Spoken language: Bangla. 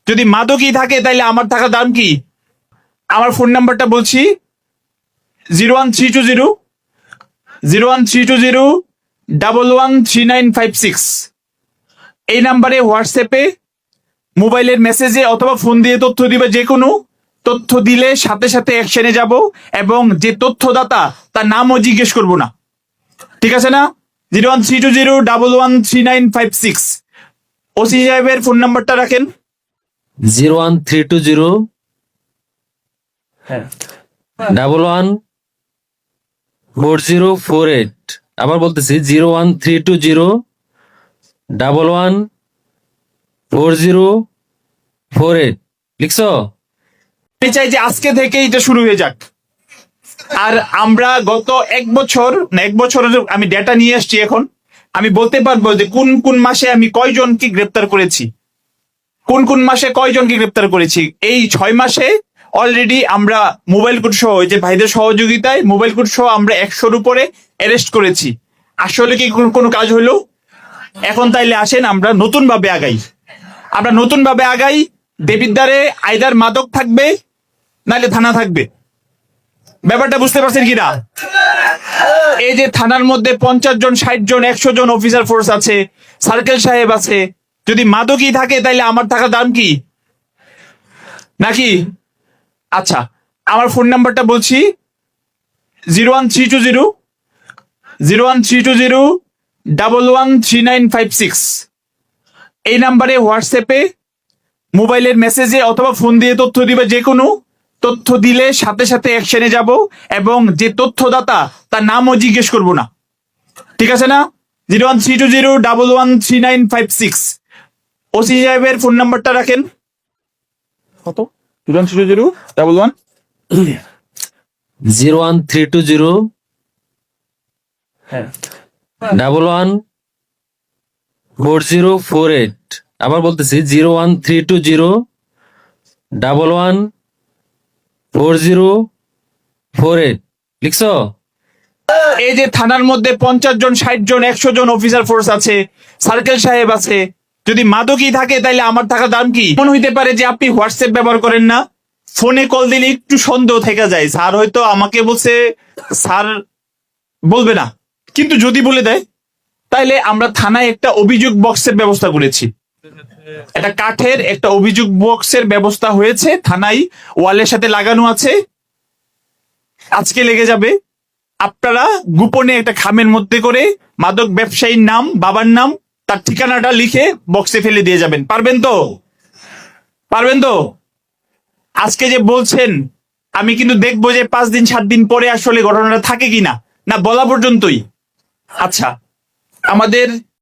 যদি মাদকই থাকে তাহলে আমার থাকার দাম কি? আমার ফোন নাম্বারটা বলছি, 01320 01320 এই নাম্বারে হোয়াটসঅ্যাপে মোবাইলের মেসেজে অথবা ফোন দিয়ে তথ্য দিবে। যে কোনো তথ্য দিলে সাথে সাথে অ্যাকশনে যাব এবং যে তথ্যদাতা তার নামও জিজ্ঞেস করব না। ঠিক আছে না? 01320 ওসি সাহেবের ফোন নাম্বারটা রাখেন। 01320 114048। আবার বলতেছি 01320 114048। লিখছো? আমি চাই যে আজকে থেকে এটা শুরু হয়ে যাক। আর আমরা গত এক বছরের আমি ডেটা নিয়ে আসছি। এখন আমি বলতে পারবো যে কোন কোন মাসে আমি কয়জনকে গ্রেপ্তার করেছি, কোন মাসে কয়জনকে গ্রেপ্তার করেছি। এই 6 মাসে অলরেডি আমরা মোবাইল কোড সহ, যে ভাইদের সহযোগিতায় মোবাইল কোড সহ আমরা 100-র উপরে অ্যারেস্ট করেছি। আসলে কি কোনো কাজ হলো? এখন তাইলে আসেন আমরা নতুন ভাবে আগাই। দেবিদ্বারে আইদার মাদক থাকবে নাইলে থানা থাকবে। ব্যাপারটা বুঝতে পারছেন কিনা? এই যে থানার মধ্যে 50 জন, 60 জন, 100 জন অফিসার ফোর্স আছে, সার্কেল সাহেব আছে। যদি মাদকই থাকে তাইলে আমার থাকার দাম কি? নাকি? আচ্ছা, আমার ফোন নাম্বারটা বলছি, 01320 113956 এই নাম্বারে হোয়াটসঅ্যাপে মোবাইলের মেসেজে অথবা ফোন দিয়ে তথ্য দিবে। যে কোনো তথ্য দিলে সাথে সাথে অ্যাকশনে যাব এবং যে তথ্যদাতা তার নামও জিজ্ঞেস করব না। ঠিক আছে না? 01320 113956 ওসি সাহেবের ফোন নাম্বারটা রাখেন। কত? 01320 01320 114048। আবার বলতেছি 01320 114048। লিখছো? এই যে থানার মধ্যে 50 জন, 60 জন, 100 জন অফিসার ফোর্স আছে, সার্কেল সাহেব আছে। যদি মাদকই থাকে তাহলে আমার থাকার দাম কি? মনে হইতে পারে যে আপনি হোয়াটসঅ্যাপ ব্যবহার করেন না, ফোনে কল দিলে একটু সন্দেহ থেকে যায়। স্যার হয়তো আমাকে বলছে, স্যার বলবে না, কিন্তু যদি বলে দেয় তাইলে আমরা থানায় একটা অভিযোগ বক্সের ব্যবস্থা করেছি। একটা কাঠের একটা অভিযোগ বক্সের ব্যবস্থা হয়েছে থানায়, ওয়ালের সাথে লাগানো আছে। আজকে লেগে যাবে। আপনারা গোপনে একটা খামের মধ্যে করে মাদক ব্যবসায়ীর নাম, বাবার নাম, তার ঠিকানাটা লিখে বক্সে ফেলে দিয়ে যাবেন। পারবেন তো? আজকে যে বলছেন, আমি কিন্তু দেখবো যে 5 দিন 7 দিন পরে আসলে ঘটনাটা থাকে কিনা, না বলা পর্যন্তই। আচ্ছা, আমাদের